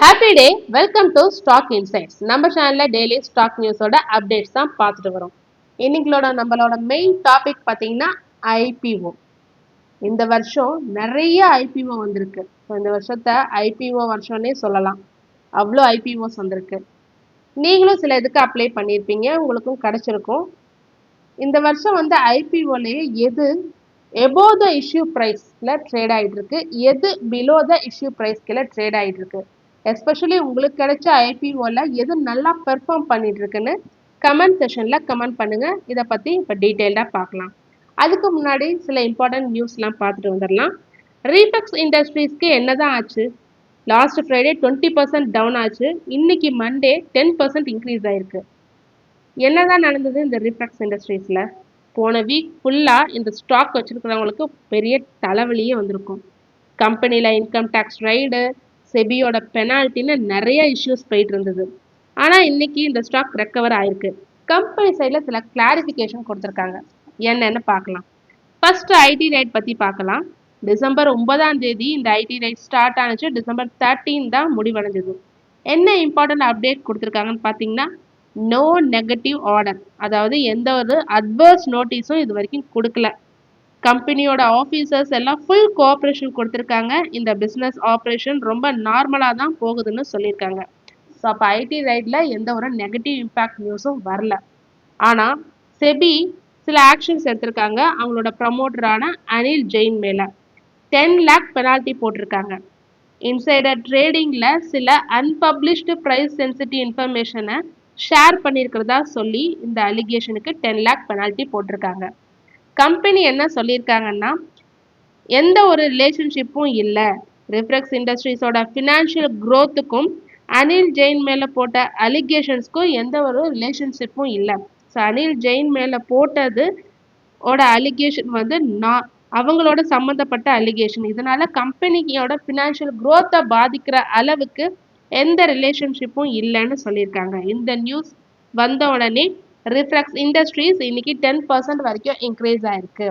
Happy day! Welcome to stock insights. நம்ம சேனல்ல daily stock நியூஸோட updates தான் பார்த்துட்டு வரோம். இன்னைங்களோட நம்மளோட மெயின் டாபிக் பார்த்தீங்கன்னா ஐபிஓ. இந்த வருஷம் நிறைய ஐபிஓ வந்திருக்கு. இந்த வருஷத்தை ஐபிஓ வருஷம்னே சொல்லலாம். அவ்வளோ ஐபிஓஸ் வந்திருக்கு. நீங்களும் சில இதுக்கு அப்ளை பண்ணியிருப்பீங்க, உங்களுக்கும் கிடைச்சிருக்கும். இந்த வருஷம் வந்து ஐபிஓலயே எது எபோவ் த இஷ்யூ ப்ரைஸ்ல ட்ரேட் ஆகிட்டு இருக்கு, எது பிலோ த இஷ்யூ ப்ரைஸ் கீழே ட்ரேட் ஆகிட்டு இருக்கு, எஸ்பெஷலி உங்களுக்கு கிடைச்ச ஐபிஓல எது நல்லா பெர்ஃபார்ம் பண்ணிட்டு இருக்குன்னு கமெண்ட் செஷன்ல கமெண்ட் பண்ணுங்க. இதை பத்தி இப்போ டீட்டெயில்டாக பார்க்கலாம். அதுக்கு முன்னாடி சில இம்பார்ட்டன்ட் நியூஸ்லாம் பார்த்துட்டு வந்துடலாம். ரீஃபெக்ஸ் இண்டஸ்ட்ரீஸ்க்கு என்னதான் ஆச்சு? லாஸ்ட் ஃப்ரைடே 20% டவுன் ஆச்சு. இன்னைக்கு மண்டே 10% இன்க்ரீஸ் ஆயிருக்கு. என்னதான் நடந்தது இந்த ரீஃபெக்ஸ் இண்டஸ்ட்ரீஸ்ல? போன வீக் ஃபுல்லாக இந்த ஸ்டாக் வச்சுருக்கிறவங்களுக்கு பெரிய தலைவலியே வந்திருக்கும். கம்பெனியில் இன்கம் டேக்ஸ் ரைடு, செபியோட பெனால்ட்டின்னு நிறைய இஷ்யூஸ் போயிட்டு இருந்தது. ஆனால் இன்னைக்கு இந்த ஸ்டாக் ரெக்கவர் ஆயிருக்கு. கம்பெனி சைடில் சில கிளாரிஃபிகேஷன் கொடுத்துருக்காங்க. என்னன்னு பார்க்கலாம். ஃபர்ஸ்ட் ஐடி ரைட் பற்றி பார்க்கலாம். டிசம்பர் 9ஆம் தேதி இந்த ஐடி ரைட் ஸ்டார்ட் ஆனிச்சு. டிசம்பர் 13 தான் முடிவடைஞ்சது. என்ன இம்பார்ட்டன்ட் அப்டேட் கொடுத்துருக்காங்கன்னு பார்த்தீங்கன்னா, நோ நெகட்டிவ் ஆர்டர், அதாவது எந்த ஒரு அட்வர்ஸ் நோட்டீஸும் இது வரைக்கும் கொடுக்கல. கம்பெனியோட ஆஃபீஸர்ஸ் எல்லாம் ஃபுல் கோஆப்ரேஷன் கொடுத்துருக்காங்க. இந்த பிஸ்னஸ் ஆப்ரேஷன் ரொம்ப நார்மலாக தான் போகுதுன்னு சொல்லியிருக்காங்க. ஸோ அப்போ ஐடி ரைடில் எந்த ஒரு நெகட்டிவ் இம்பேக்ட் நியூஸும் வரல. ஆனால் செபி சில ஆக்ஷன்ஸ் எடுத்திருக்காங்க. அவங்களோட ப்ரமோட்டரான அனில் ஜெயின் மேலே 10 lakh பெனால்ட்டி போட்டிருக்காங்க. இன்சைடர் ட்ரேடிங்கில் சில அன்பப்ளிஷ்டு ப்ரைஸ் சென்சிட்டிவ் இன்ஃபர்மேஷனை ஷேர் பண்ணியிருக்கிறதா சொல்லி இந்த அலிகேஷனுக்கு 10 lakh பெனால்ட்டி போட்டிருக்காங்க. கம்பெனி என்ன சொல்லியிருக்காங்கன்னா, எந்த ஒரு ரிலேஷன்ஷிப்பும் இல்லை, ரிஃப்ளெக்ஸ் இண்டஸ்ட்ரீஸோட ஃபினான்ஷியல் க்ரோத்துக்கும் அனில் ஜெயின் மேலே போட்ட அலிகேஷன்ஸ்க்கும் எந்த ஒரு ரிலேஷன்ஷிப்பும் இல்லை. ஸோ அனில் ஜெயின் மேலே போட்டது அலிகேஷன் வந்து அவங்களோட சம்மந்தப்பட்ட அலிகேஷன். இதனால கம்பெனியோட ஃபினான்ஷியல் க்ரோத்தை பாதிக்கிற அளவுக்கு எந்த ரிலேஷன்ஷிப்பும் இல்லைன்னு சொல்லியிருக்காங்க. இந்த நியூஸ் வந்த உடனே ரிஃப்ளெக்ஸ் இண்டஸ்ட்ரீஸ் இன்னைக்கு 10% வரைக்கும் இன்க்ரீஸ் ஆயிருக்கு.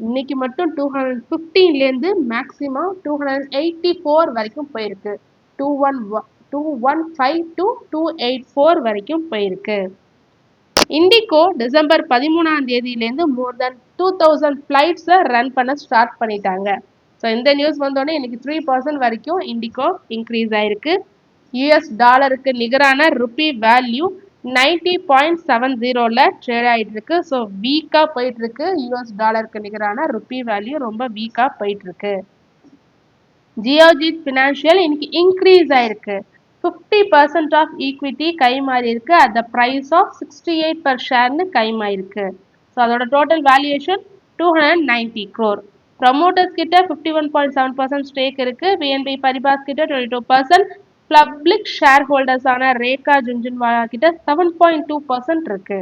இன்னைக்கு மட்டும் 215லேருந்து மேக்ஸிமம் 284 வரைக்கும் போயிருக்கு. 215 to 284 வரைக்கும் போயிருக்கு. இண்டிகோ டிசம்பர் 13ஆம் தேதியிலேருந்து மோர் தென் 2000 ஃப்ளைட்ஸை ரன் பண்ண ஸ்டார்ட் பண்ணிட்டாங்க. ஸோ இந்த நியூஸ் வந்தோடனே இன்னைக்கு 3% வரைக்கும் இண்டிகோ இன்க்ரீஸ் ஆயிருக்கு. யூஎஸ் டாலருக்கு நிகரான ருப்பி வேல்யூ 90.70ல ட்ரேட் ஆகிட்டு இருக்கு. ஸோ வீக்காக போயிட்டு இருக்கு. யூஎஸ் டாலருக்கு நிகரான ருப்பி வேல்யூ ரொம்ப வீக்காக போயிட்டு இருக்கு. ஜியோஜித் ஃபினான்ஷியல் இன்னைக்கு இன்க்ரீஸ் ஆயிருக்கு. 50% ஆஃப் ஈக்விட்டி கை மாறி இருக்கு. At the price of 68 per ஷேர்னு கை மாறிருக்கு. ஸோ அதோட டோட்டல் வேல்யூவேஷன் 290 crore. ப்ரமோட்டர்ஸ் கிட்ட 51.7% ஸ்டேக் இருக்கு. பிஎன்பி பரிபாஸ் கிட்ட 22%. பப்ளிக் ஷேர் ஹோல்டர்ஸான ரேகா ஜுன்ஜுன்வாலா கிட்ட 7.2% இருக்கு.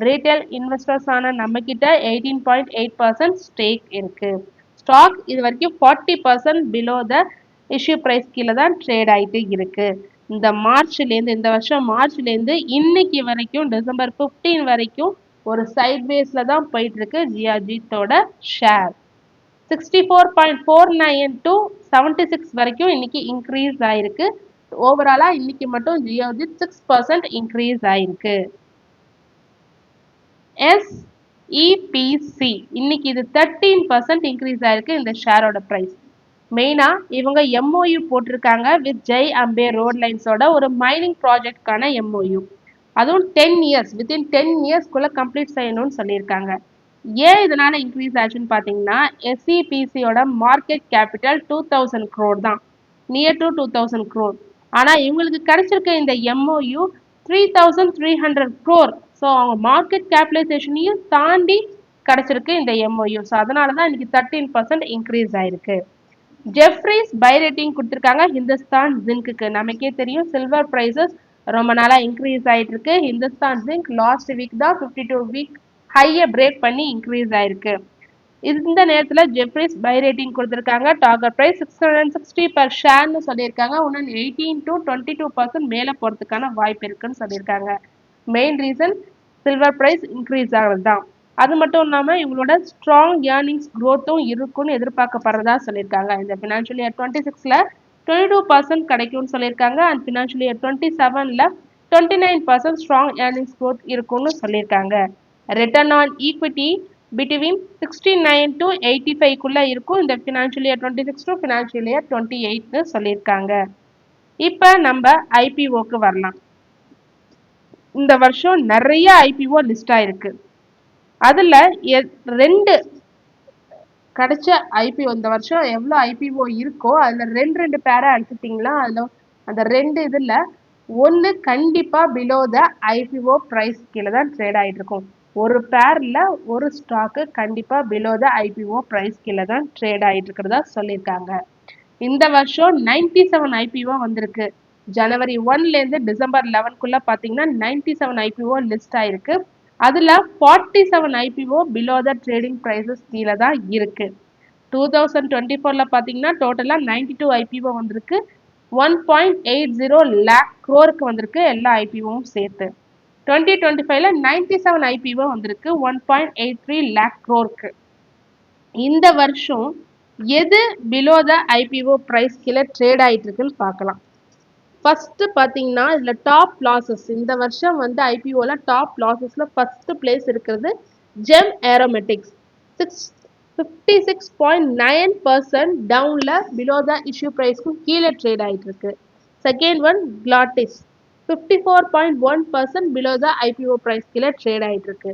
ரீட்டைல் இன்வெஸ்டர்ஸான நம்ம கிட்ட 18.8% ஸ்டேக் இருக்கு. ஸ்டாக் இது வரைக்கும் 40% பிலோ த இஷ்யூ ப்ரைஸ் கீழே தான் ட்ரேட் ஆகிட்டு இருக்கு. இந்த வருஷம் மார்ச்லேருந்து இன்னைக்கு வரைக்கும் டிசம்பர் 15 வரைக்கும் ஒரு சைட்வேஸில் தான் போயிட்டு இருக்கு ஜியோஜித்தோட ஷேர். 64.49 to 76 வரைக்கும் இன்னைக்கு இன்க்ரீஸ் ஆயிருக்கு. ஓவராலாக இன்னைக்கு மட்டும் ஜியோஜித் 6% இன்க்ரீஸ் ஆயிருக்கு. எஸ்இபிசி இன்னைக்கு இது 13% இன்க்ரீஸ் ஆயிருக்கு. இந்த ஷேரோட ப்ரைஸ் மெயினாக இவங்க எம்ஓயு போட்டிருக்காங்க வித் ஜெய் அம்பே ரோட் லைன்ஸோட ஒரு மைனிங் ப்ராஜெக்ட்கான எம்ஓயு. அதுவும் 10 years வித்தின் 10 yearsக்குள்ள கம்ப்ளீட் செய்யணும்னு சொல்லியிருக்காங்க. ஏன் இதனால இன்க்ரீஸ் ஆச்சுன்னு பார்த்தீங்கன்னா, எஸ்இபிசியோட மார்க்கெட் கேபிட்டல் 2000 crore தான், நியர் டு 2000 crore. ஆனால் இவங்களுக்கு கிடைச்சிருக்க இந்த எம்ஓயு 3300 crore. ஸோ அவங்க மார்க்கெட் கேபிட்டலைசேஷனையும் தாண்டி கிடைச்சிருக்கு இந்த எம்ஓயு. ஸோ அதனால தான் இன்னைக்கு 13% இன்க்ரீஸ் ஆயிருக்கு. ஜெஃப்ரீஸ் பை ரேட்டிங் கொடுத்துருக்காங்க ஹிந்துஸ்தான் ஜிங்க்கு. நமக்கே தெரியும் சில்வர் ப்ரைஸஸ் ரொம்ப நாளாக இன்க்ரீஸ் ஆகிட்டு இருக்கு. ஹிந்துஸ்தான் ஜிங்க் லாஸ்ட் வீக் தான் 52 week ஹையை பிரேக் பண்ணி இன்க்ரீஸ் ஆயிருக்கு. இந்த நேரத்தில் ஜெஃப்ரீஸ் பை ரேட்டிங் கொடுத்துருக்காங்க. டார்கெட் ப்ரைஸ் 660 per ஷேர்னு சொல்லியிருக்காங்க. இன்னும் 18 to 22% மேலே போகிறதுக்கான வாய்ப்பு இருக்குன்னு சொல்லியிருக்காங்க. Main reason silver price increase ஆகிறது தான். அது மட்டும் இல்லாமல் இவங்களோட ஸ்ட்ராங் ஏர்னிங்ஸ் க்ரோத்தும் இருக்குன்னு எதிர்பார்க்கப்படுறதா சொல்லியிருக்காங்க. இந்த ஃபினான்ஷியல் இயர் 26ல் 22% கிடைக்கும்னு சொல்லியிருக்காங்க. அண்ட் ஃபினான்ஷியல் இயர் 27ல 29% ஸ்ட்ராங் ஏர்னிங்ஸ் growth இருக்கும்னு சொல்லியிருக்காங்க. Return on equity between 69 to 85 இருக்கும் இந்த financial year 26 to financial year 28ன்னு சொல்லியிருக்காங்க. இப்போ நம்ம ஐபிஓக்கு வரலாம். இந்த வருஷம் நிறைய ஐபிஓ லிஸ்ட் ஆயிருக்கு. அதுல 2 கிடைச்ச ஐபிஓ இந்த வருஷம் எவ்வளோ ஐபிஓ இருக்கோ அதுல ரெண்டு பேரை அடிச்சிட்டிங்களா, அதுல அந்த 2 இதுல ஒன்று கண்டிப்பா பிலோ த ஐபிஓ பிரைஸ் கீழே தான் ட்ரேட் ஆயிட்டு இருக்கும். ஒரு பேர்ல ஒரு ஸ்டாக்கு கண்டிப்பா பிலோ த ஐபிஓ பிரைஸ் கீழே தான் ட்ரேட் ஆயிட்டு இருக்கிறதா சொல்லியிருக்காங்க. இந்த வருஷம் 97 ஐபிஓ வந்திருக்கு. ஜனவரி 1லேருந்து டிசம்பர் 11க்குள்ள பார்த்தீங்கன்னா 97 ஐபிஓ லிஸ்ட் ஆயிருக்கு. அதில் 47 IPO below the trading prices கீழே தான் இருக்கு. 2024ல் பார்த்தீங்கன்னா டோட்டலாக 92 ஐபிஓ வந்திருக்கு. 1.80 lakh crore வந்திருக்கு எல்லா ஐபிஓவும் சேர்த்து. 2025ல 97 ஐபிஓ வந்திருக்கு 1.83 lakh crore. இந்த வருஷம் எது பிலோ த ஐபிஓ ப்ரைஸ் கீழே ட்ரேட் ஆகிட்டு இருக்குன்னு பார்க்கலாம். ஃபர்ஸ்ட் பார்த்தீங்கன்னா இதில் டாப் லாசஸ் இந்த வருஷம் வந்து ஐபிஓல டாப் லாசஸ்ல ஃபர்ஸ்ட் பிளேஸ் இருக்கிறது ஜெம் ஏரோமெட்டிக்ஸ் 56.9% டவுன்ல பிலோ த இஷ்யூ ப்ரைஸ்க்கும் கீழே ட்ரேட் ஆகிட்டு இருக்கு. Second one Glottis 54.1% below the IPO price கீழே ட்ரேட் ஆகிட்டு இருக்கு.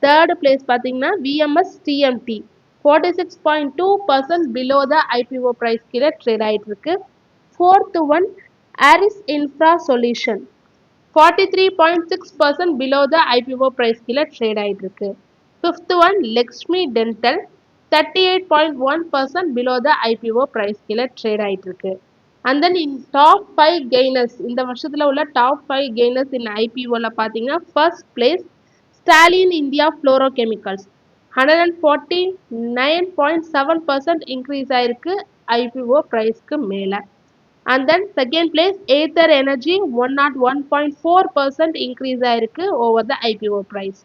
தேர்ட் பிளேஸ் பார்த்தீங்கன்னா VMS TMT 46.2% below the IPO price கீழே ட்ரேட் ஆகிட்டு இருக்கு. Fourth one Aris infra solution 43.6% below the IPO price கீழே ட்ரேட் ஆகிட்டு இருக்கு. Fifth one Laxmi Dental 38.1% below the IPO price கீழே ட்ரேட் ஆகிட்டு இருக்கு. And then in top 5 gainers இந்த வருஷத்துல உள்ள டாப் 5 கெய்னர்ஸ் இன் ஐபிஓல பார்த்தீங்கன்னா first place stallion India fluorochemicals 149.7% increase ஆயிருக்கு ஐபிஓ ப்ரைஸ்க்கு மேலே. And then second place Ather energy 101.4% increase ஆயிருக்கு over the IPO price.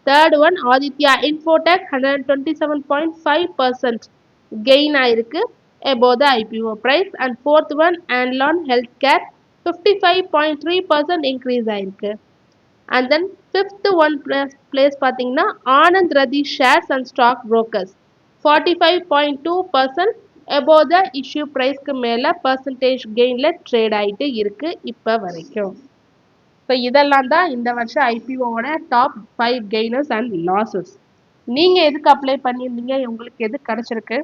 Third one Aditya Infotech 127.5% gain ஆயிருக்கு above the IPO price. And fourth one Anlon Healthcare 55.3% increase ஆயிருக்கு. And then fifth one place பார்த்தீங்கன்னா Anand Rathi shares and stock brokers 45.2% above the issue priceக்கு மேலே percentage கெயினில் trade ஆகிட்டு இருக்கு இப்போ வரைக்கும். So இதெல்லாம் தான் இந்த வருஷம் ஐபிஓவோட டாப் 5 கெய்னர்ஸ் அண்ட் லாசஸ். நீங்கள் எதுக்கு அப்ளை பண்ணியிருந்தீங்க, உங்களுக்கு எது கிடச்சிருக்கு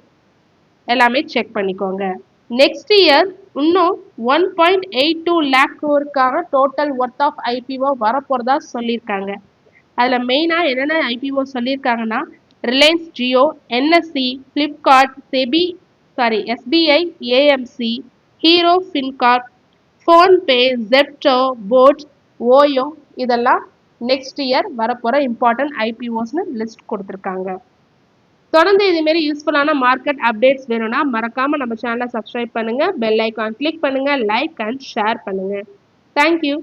எல்லாமே செக் பண்ணிக்கோங்க. நெக்ஸ்ட் இயர் இன்னும் 1.82 lakh crore total worth of IPO வரப்போகிறதா சொல்லியிருக்காங்க. அதில் மெயினாக என்னென்ன ஐபிஓ சொல்லியிருக்காங்கன்னா Reliance Jio, NSC, Flipkart, SBI, AMC, Hero FinCorp, PhonePe, Zepto, boAt, OYO இதெல்லாம் நெக்ஸ்ட் இயர் வரப்போகிற இம்பார்ட்டன்ட் ஐபிஓஸ்னு லிஸ்ட் கொடுத்துருக்காங்க. தொடர்ந்து இதுமாரி யூஸ்ஃபுல்லான மார்க்கெட் அப்டேட்ஸ் வேணும்னா மறக்காமல் நம்ம சேனலை சப்ஸ்கிரைப் பண்ணுங்கள், பெல் ஐக்கான் கிளிக் பண்ணுங்கள், லைக் அண்ட் ஷேர் பண்ணுங்கள். தேங்க்யூ.